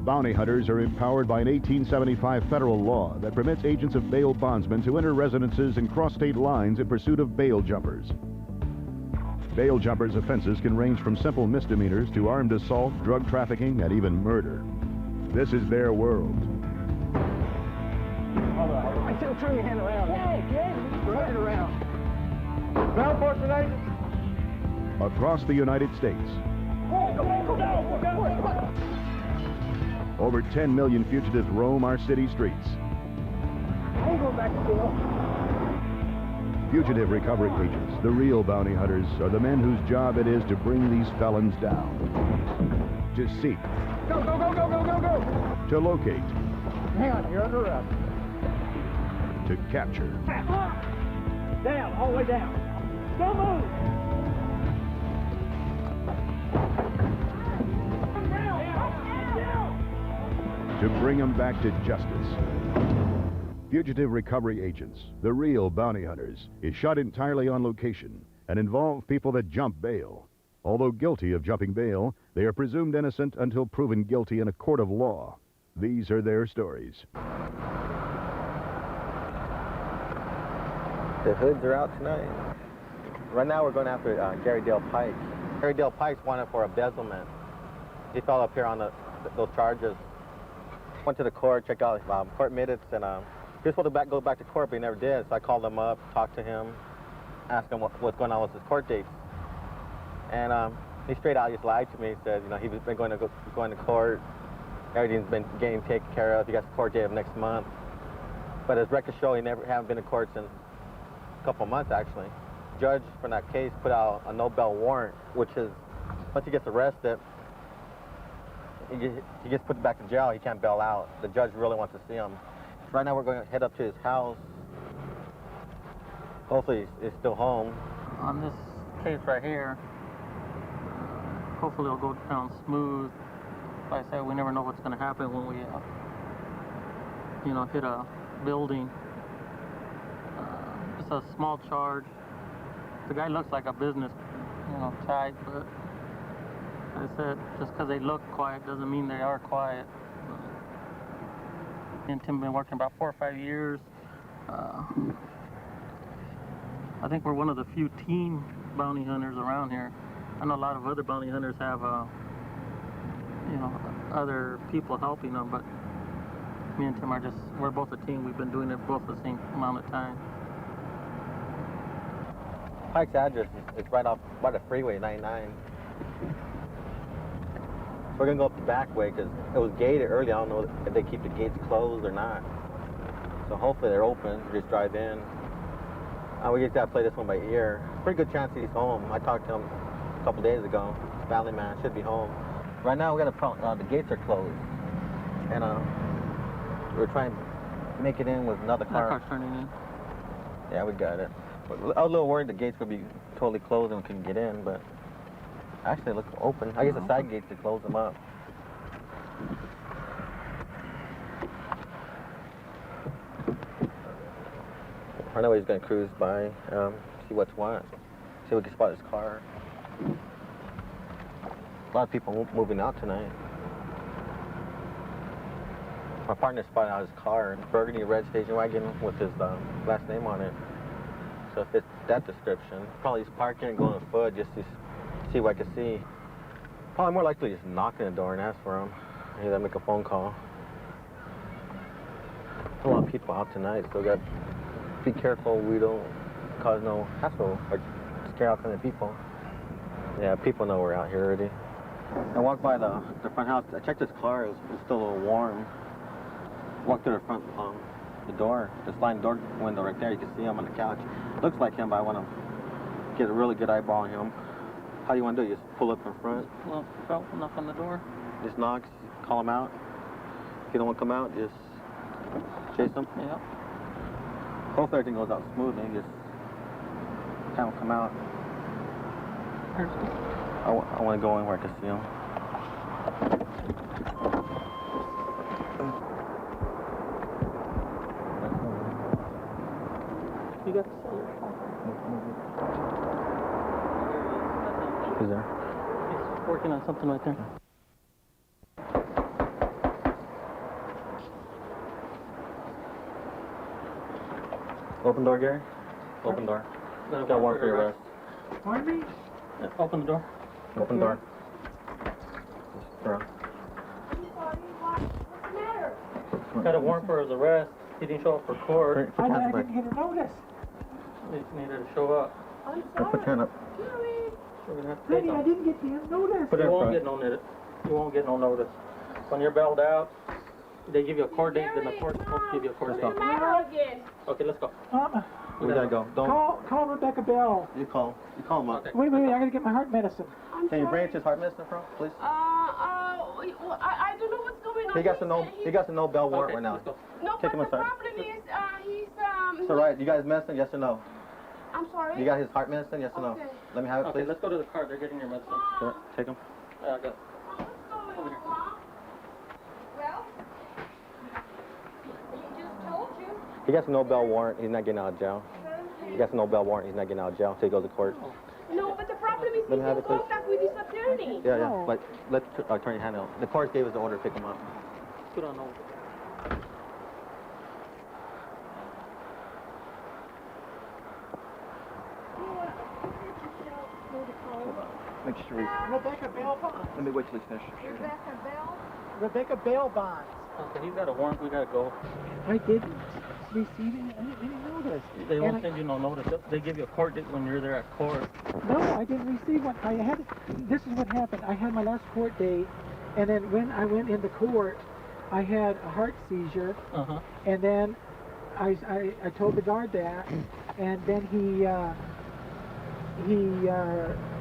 Bounty hunters are empowered by an 1875 federal law that permits agents of bail bondsmen to enter residences and cross state lines in pursuit of bail jumpers. Bail jumpers' offenses can range from simple misdemeanors to armed assault, drug trafficking, and even murder. This is their world. Hold on. I said turn your hand around. Hey, kid. Turn it around. Ground enforcement agents. Across the United States, over 10 million fugitives roam our city streets. I ain't going back to jail. Fugitive recovery agents, the real bounty hunters, are the men whose job it is to bring these felons down. To seek. Go, go, go, go, go, go, go. To locate. Hang on, you're under arrest. To capture. Down, all the way down. Don't move. To bring them back to justice. Fugitive recovery agents, the real bounty hunters, is shot entirely on location and involve people that jump bail. Although guilty of jumping bail, they are presumed innocent until proven guilty in a court of law. These are their stories. The hoods are out tonight. Right now we're going after Gary Dale Pike. Gary Dale Pike's wanted for embezzlement. He fell up here on those charges. Went to the court, checked out court minutes, and he was supposed to go back to court, but he never did. So I called him up, talked to him, asked him what's going on with his court dates. And he straight out just lied to me. He said, you know, he's been going to court. Everything's been getting taken care of. He got the court date of next month. But his records show he haven't been to court since a couple months, actually. Judge for that case put out a no-bail warrant, which is, once he gets arrested, he gets put back in jail. He can't bail out. The judge really wants to see him. Right now we're going to head up to his house. Hopefully he's still home. On this case right here, hopefully it'll go down smooth. Like I said, we never know what's going to happen when we, hit a building. It's a small charge. The guy looks like a business, type, but like I said, just because they look quiet doesn't mean they are quiet. Me and Tim have been working about 4 or 5 years. I think we're one of the few team bounty hunters around here. I know a lot of other bounty hunters have, other people helping them, but me and Tim we're both a team. We've been doing it both the same amount of time. Pike's address is right by the freeway, 99. We're going to go up the back way because it was gated early. I don't know if they keep the gates closed or not. So hopefully they're open. We just drive in. We just got to play this one by ear. Pretty good chance he's home. I talked to him a couple days ago. Valley man should be home. Right now we got the gates are closed. And we're trying to make it in with another car. That car's turning in. Yeah, we got it. I was a little worried the gates would be totally closed and we couldn't get in, but actually it looks open. I guess the side gates to close them up. I know he's going to cruise by, see what's what. See if we can spot his car. A lot of people moving out tonight. My partner spotted out his car, burgundy red station wagon with his last name on it. So if it's that description, probably he's parking and going on foot just to see what I can see. Probably more likely just knock on the door and ask for him. Maybe make a phone call. A lot of people out tonight, so we got to be careful we don't cause no hassle or scare out kind of people. Yeah, people know we're out here already. I walked by the front house. I checked his car. It was still a little warm. Walked through the front, the door, the sliding door window right there. You can see him on the couch. Looks like him, but I want to get a really good eyeball on him. How do you want to do it? Just pull up in front? Pull up in front, knock on the door. Just knocks, call him out. If you don't want to come out, just chase him. Yeah. Hopefully everything goes out smoothly. Just have him come out. I want to go in where I can see him. You got to sell your phone. He's there. He's working on something right there. Open door, Gary. Open door. Got a warrant for your arrest. Pardon me? Yeah, open the door. Open the door. Around. Got a warrant for his arrest. He didn't show up for court. Put your I hands didn't back. get a notice. He needed to show up. I'm Put your hand up. We're gonna have to take Honey, I him. didn't get the notice. Put it You in won't front. get no notice. You won't get no notice. When you're bailed out, they give you a court date, then the court's supposed to give you a court date. Okay, let's go. We gotta go. Don't. Call Rebecca Bell. You call him up. Okay. Wait, I gotta get my heart medicine. Can you bring it to his heart medicine, bro, please? I don't know what's going on. He got the no bail warrant Okay, right now. let's go. No, Take but him the aside. problem is, he's, It's alright. You got his medicine? Yes or no? I'm sorry? You got his heart medicine? Yes or no? Okay. Let me have it, Okay, please. let's go to the car. They're getting your medicine. Sure. Take him. I got. What's going on, Mom? Well, he just told you. He got the no bail warrant. He's not getting out of jail. He got the no bail warrant. He's not getting out of jail until he goes to court. No, but the problem is Let he's me have in it, please. contact with his attorney. Yeah, No. But let attorney handle it. The court gave us the order to pick him up. Put on hold. Make sure Rebecca Bell bonds. Let me wait till he's finished. Rebecca Bell? Rebecca Bell bonds. Okay, he's got a warrant. We gotta go. I didn't receive any notice. They And won't I- send you no notice. They give you a court date when you're there at court. No, I didn't receive one. This is what happened. I had my last court date, and then when I went into court, I had a heart seizure, Uh-huh. and then I told the guard that, and then he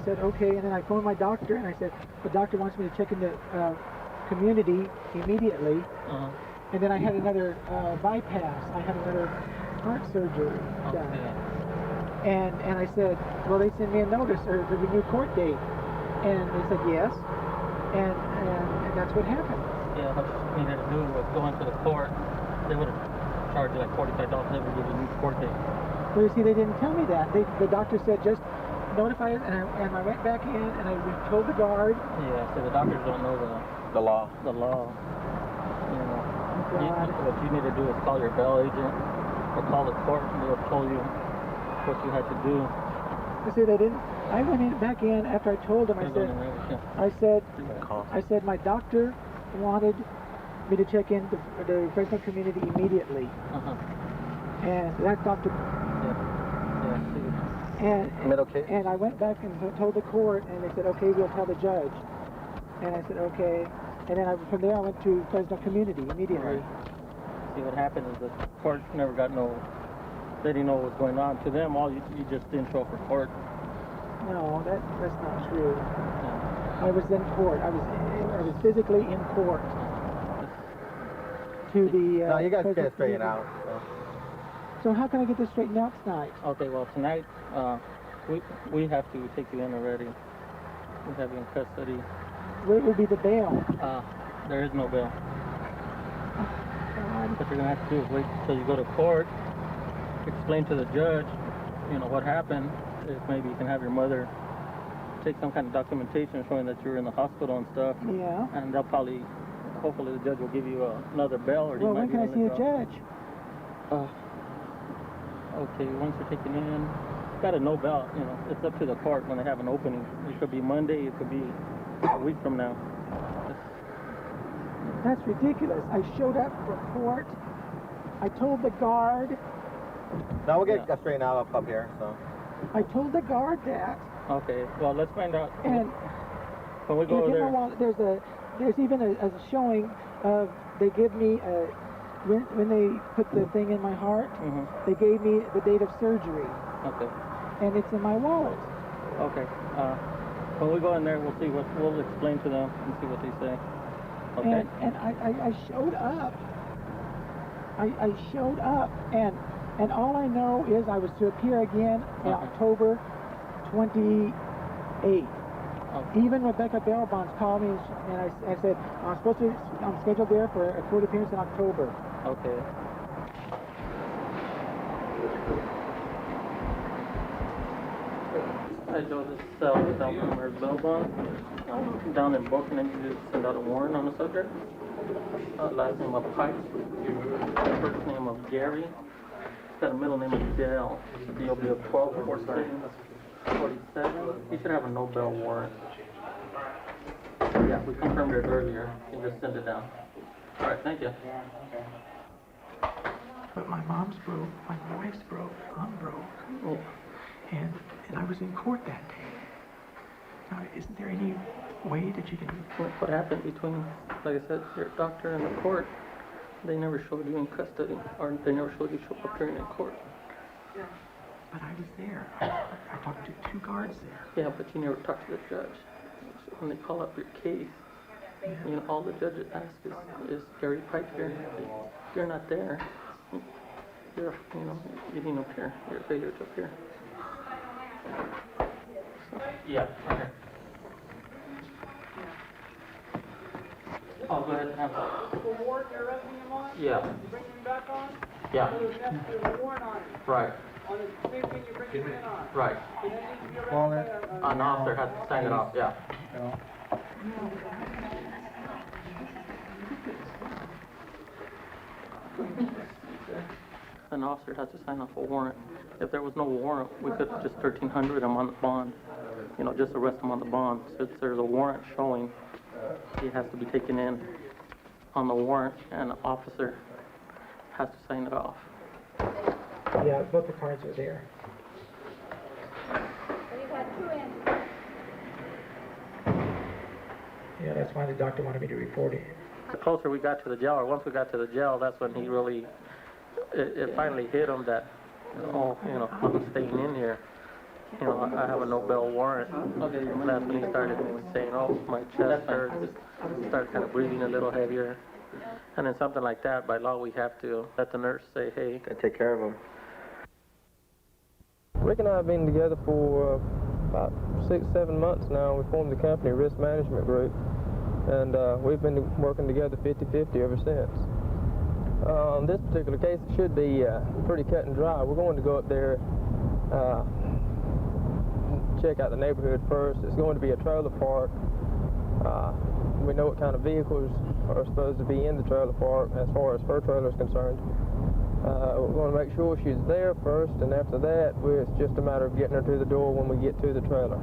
said okay, and then I phoned my doctor, and I said the doctor wants me to check into community immediately, Uh-huh. and then I had another bypass. I had another heart surgery done. Okay. And I said, well, they sent me a notice or the new court date. And they said yes. And that's what happened. Yeah, what you needed to do was go into the court. They would have charged you like $45. They would give you a new court date. Well, you see, they didn't tell me that. The doctor said just notify us. And I went back in and I told the guard. Yeah, so the doctors don't know The law. the law. You know, God. what you need to do is call your bail agent or call the court and they'll tell you what you had to do. You see, they didn't. I went back in after I told them. I said my doctor wanted me to check in the Fresno community immediately. Uh-huh. And that doctor. Yeah. Middle case? And I went back and told the court, and they said, okay, we'll tell the judge. And I said, okay. And then from there I went to Fresno Community immediately. Right. See, what happened is the court never got they didn't know what was going on. To them, all you just didn't show up for court. No, that's not true. Yeah. I was in court. I was physically in court. To the. No, you guys Fresno get it straightened Community. out. So how can I get this straightened out tonight? Okay, well, tonight, we have to take you in already. We have you in custody. Where will be the bail? There is no bail. God. What you're gonna have to do is wait till you go to court, explain to the judge, you know, what happened. If maybe you can have your mother take some kind of documentation showing that you were in the hospital and stuff. Yeah. And they'll hopefully the judge will give you another bail, or Well, when can I see a judge? Okay, once you're taken in, you got a no bail. You know, it's up to the court when they have an opening. It could be Monday. It could be a week from now. That's ridiculous. I showed up for court. I told the guard. Now we'll get that straightened out up here, so. I told the guard that. Okay, well, let's find out. And When we go over there. there's even a showing of they give me when they put the thing in my heart, they gave me the date of surgery, Okay. and it's in my wallet. Okay. When we go in there, we'll explain to them and see what they say. Okay. And I showed up. I showed up, and all I know is I was to appear again in October 28th. Okay. Even Rebecca Bellbonds called me, and I said I'm scheduled there for a court appearance in October. Okay. I know this without Mayor Belbon. Down in Brooklyn, and you just send out a warrant on the subject. Last name of Pike. First name of Gary. got a middle name of Dale. DOB of 124647. He should have a no bail warrant. Yeah, we confirmed it earlier. You can just send it down. All right, thank you. But my mom's broke, my wife's broke, I'm broke. Oh. And I was in court that day. Now, isn't there any way that you can... What happened between, like I said, your doctor and the court? They never showed you in custody, or they never showed you appearing in court. But I was there. I talked to 2 guards there. Yeah, but you never talked to the judge. So when they call up your case, you know, all the judge asks is Gary Pike here? You're not there. You didn't appear. You're a failure to appear. So, yeah, okay. Oh, go ahead and have that. The warrant you're arresting him on? Yeah. You bringing him back on? Yeah. So there's a warrant on him. Right, On the same thing you're bringing him in on. right. So that needs to be arrested by An officer has to sign it off, yeah. An officer has to sign off a warrant. If there was no warrant, we could just 1,300 him on the bond. You know, just arrest him on the bond. Since there's a warrant showing, he has to be taken in on the warrant, and the officer has to sign it off. Yeah, both the cards are there. We've had 2 in. Yeah, that's why the doctor wanted me to report it. The closer we got to the jail, or once we got to the jail, that's when he really, it finally hit him that, oh, you know, I'm staying in here. You know, I have a no bail warrant. That's when he started saying, oh, my chest hurts. He started kind of breathing a little heavier. And then something like that, by law, we have to let the nurse say, hey. Gotta take care of him. Rick and I have been together for about 6-7 months now. We formed the company Risk Management Group, and we've been working together 50-50 ever since. On this particular case, it should be pretty cut and dry. We're going to go up there, check out the neighborhood first. It's going to be a trailer park. We know what kind of vehicles are supposed to be in the trailer park as far as her trailer is concerned. We're going to make sure she's there first, and after that, it's just a matter of getting her to the door when we get to the trailer.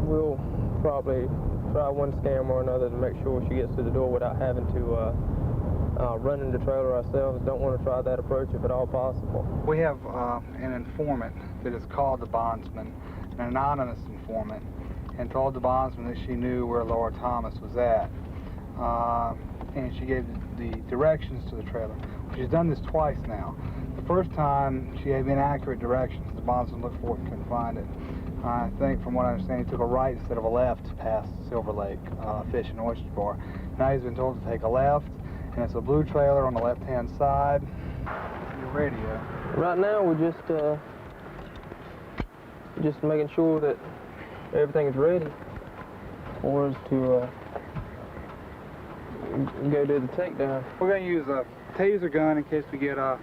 We'll probably try one scam or another to make sure she gets to the door without having to run in the trailer ourselves. Don't want to try that approach if at all possible. We have an informant that is called the bondsman, an anonymous informant, and told the bondsman that she knew where Laura Thomas was at. And she gave the directions to the trailer. She's done this twice now. The first time she gave inaccurate directions. The bondsman looked for it and couldn't find it. I think, from what I understand, he took a right instead of a left past Silver Lake Fish and Oyster Bar. Now he's been told to take a left, and it's a blue trailer on the left-hand side. Your radio. Right now, we're just making sure that everything's ready for us to go do the takedown. We're going to use a taser gun in case we get a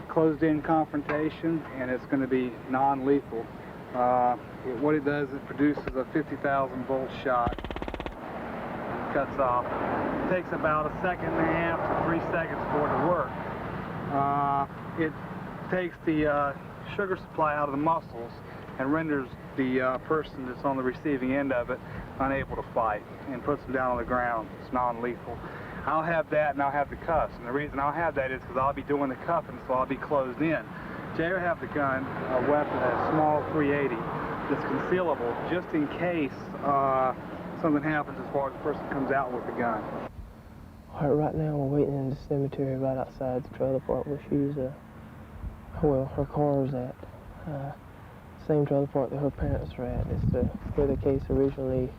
closed-in confrontation, and it's going to be non-lethal. What it does, it produces a 50,000 volt shot and cuts off. It takes about 1.5 seconds to 3 seconds for it to work. It takes the sugar supply out of the muscles and renders the person that's on the receiving end of it unable to fight, and puts them down on the ground. It's non-lethal. I'll have that, and I'll have the cuffs. And the reason I'll have that is because I'll be doing the cuffing, so I'll be closed in. Jay will have the gun, a weapon, a small 380 that's concealable, just in case something happens as far as the person comes out with the gun. All right, right now we're waiting in the cemetery right outside the trailer park where she's, well, her car's at. Same trailer park that her parents were at. It's where the case originally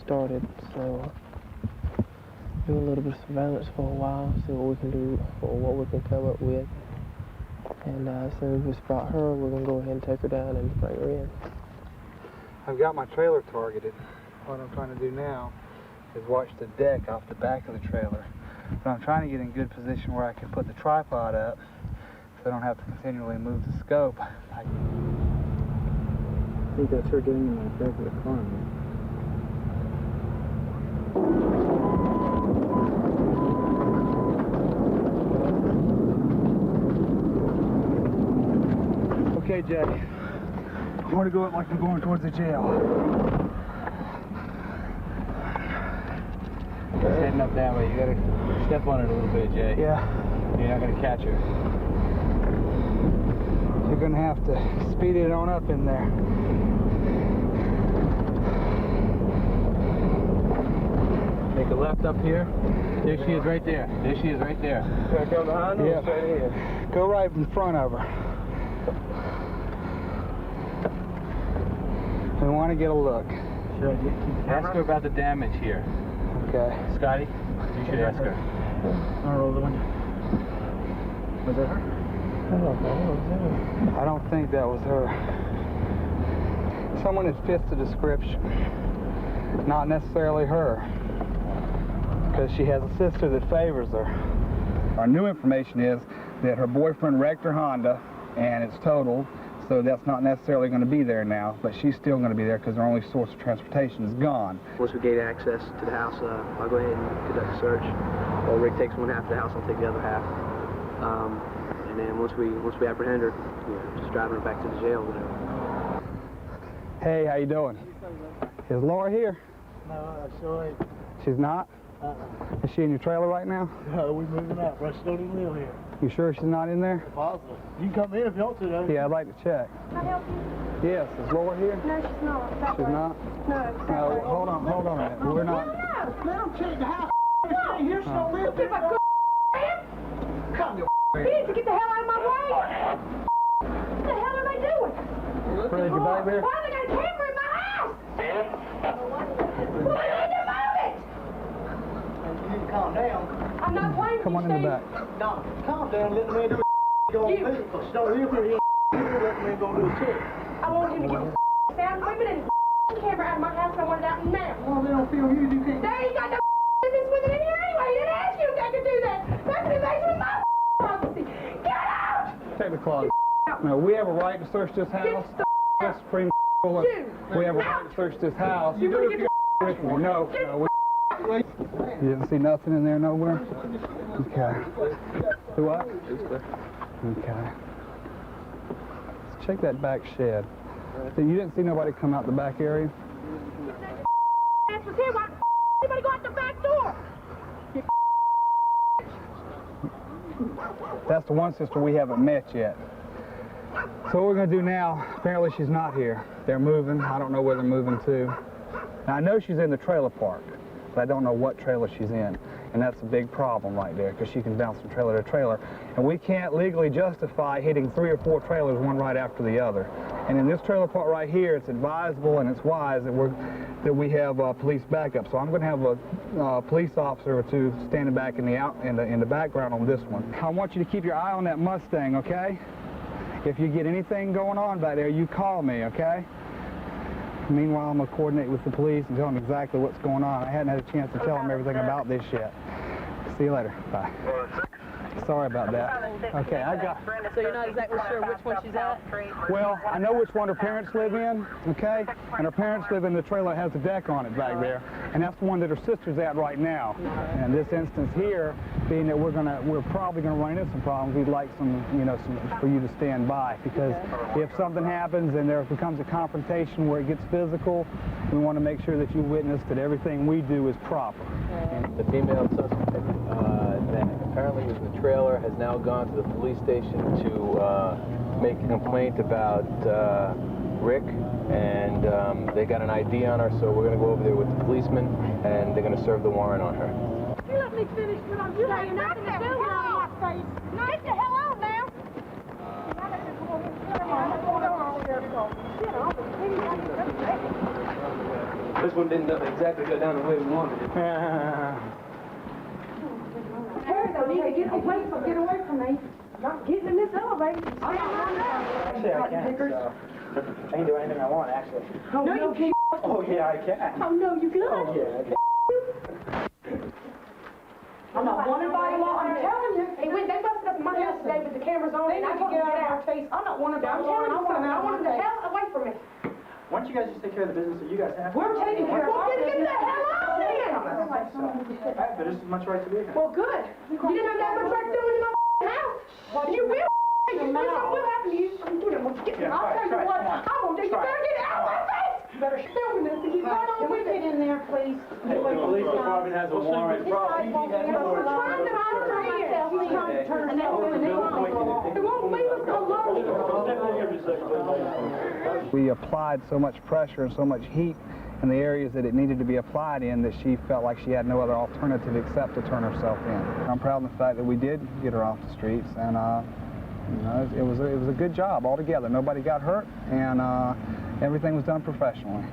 started. So do a little bit of surveillance for a while, see what we can do or what we can come up with. And as soon as we spot her, we're going to go ahead and take her down and bring her in. I've got my trailer targeted. What I'm trying to do now is watch the deck off the back of the trailer. But I'm trying to get in good position where I can put the tripod up so I don't have to continually move the scope. I think that's her getting in the back of the car. Okay, Jay. I want to go like I'm going towards the jail. It's heading up that way. You gotta step on it a little bit, Jay. Yeah. You're not gonna catch her. You're gonna have to speed it on up in there. Make a left up here. There she is right there. There she is right there. Should I come behind her or straight here? Go right in front of her. We want to get a look. Ask her about the damage here. Okay. Scotty, you should ask her. I'll roll the window. Was that her? I don't think that was her. Someone that fits the description. Not necessarily her. Because she has a sister that favors her. Our new information is that her boyfriend wrecked her Honda and it's totaled, so that's not necessarily going to be there now, but she's still going to be there because her only source of transportation is gone. Once we gain access to the house, I'll go ahead and conduct a search. While Rick takes one half of the house, I'll take the other half. And then once we apprehend her, just driving her back to the jail, whatever. Hey, how you doing? Is Laura here? No, so She's not? Is she in your trailer right now? no, we're moving out. Rush don't even live here. You sure she's not in there? Positive. You can come in if you want to, though. Yeah, I'd like to check. Can I help you? Yes, is Laura here? No, she's not. That She's way. not? No. No, hold on a minute. We're not. No. Let them check the house. Stay here, she don't live Give there. a good Come you need to get the hell out of my way. What the hell are they doing? Where's your baby here? Why they got a camera in my house? Well, they need to move it. You need to calm down. I'm not playing Come on in the back. No, calm down. Let the man do it. Go on You. visit. She don't live here. Let the man go do a check. I want him to get the sound equipment and the camera out of my house. I want it out now. Well, they don't feel you. You can't. They ain't got no business with it in here anyway. He didn't ask you if they could do that. That's an invasion of my privacy. Get out! Take the closet. No, we have a right to search this house. That's Supreme Court. We have a right to search this house. You wanna get with me? No, no. You didn't see nothing in there nowhere? Okay. Do what? Okay. Let's check that back shed. So you didn't see nobody come out the back area? ass was here. Why anybody go out the back door? That's the one sister we haven't met yet. So what we're going to do now, apparently she's not here. They're moving. I don't know where they're moving to. Now, I know she's in the trailer park, but I don't know what trailer she's in. And that's a big problem right there, because she can bounce from trailer to trailer. And we can't legally justify hitting 3 or 4 trailers, one right after the other. And in this trailer park right here, it's advisable and it's wise that we have police backup. So I'm going to have a police officer or two standing back in the background on this one. I want you to keep your eye on that Mustang, okay? If you get anything going on back there, you call me, okay? Meanwhile, I'm going to coordinate with the police and tell them exactly what's going on. I hadn't had a chance to tell them everything about this yet. See you later. Bye. Sorry about that. Okay, I got... So you're not exactly sure which one she's at? Well, I know which one her parents live in, okay? And her parents live in the trailer that has a deck on it back there. And that's the one that her sister's at right now. And this instance here, being that we're probably gonna run into some problems, we'd like for you to stand by. Because if something happens and there becomes a confrontation where it gets physical, we want to make sure that you witness that everything we do is proper. The female suspect that apparently was in the trailer has now gone to the police station to make a complaint about Rick, and they got an ID on her, so we're going to go over there with the policeman, and they're going to serve the warrant on her. You let me finish what I'm doing. You have nothing to do with my face. Get the hell out now. This one didn't exactly go down the way we wanted it. Terry, though, need to get away from me. Not getting in this elevator. Actually, I can't. I can do anything I want, actually. Oh, no, you can't. Oh, yeah, I can. Oh, no, you can't. Oh, yeah, I can. I'm not wanted by law, I'm telling you. Hey, they busted up in my house today with the cameras on, and I told them to get out. I'm not wanted by law, and I want them the hell away from me. Why don't you guys just take care of the business that you guys have? We're taking care of our business. Get the hell out of here. I have just as much right to be here. Well, good. You didn't have that much right doing in my house. You will Hey, you think something will happen to you? I'm doing it. I'll tell you what. I'm gonna take you better get it out of my face. You better film this and keep right on with it. in there, please? The police department has a warrant. I'm trying to myself. He's trying to turn us over and they won't leave us alone. We applied so much pressure and so much heat in the areas that it needed to be applied in that she felt like she had no other alternative except to turn herself in. I'm proud of the fact that we did get her off the streets, and you know, it was a good job altogether. Nobody got hurt, and everything was done professionally.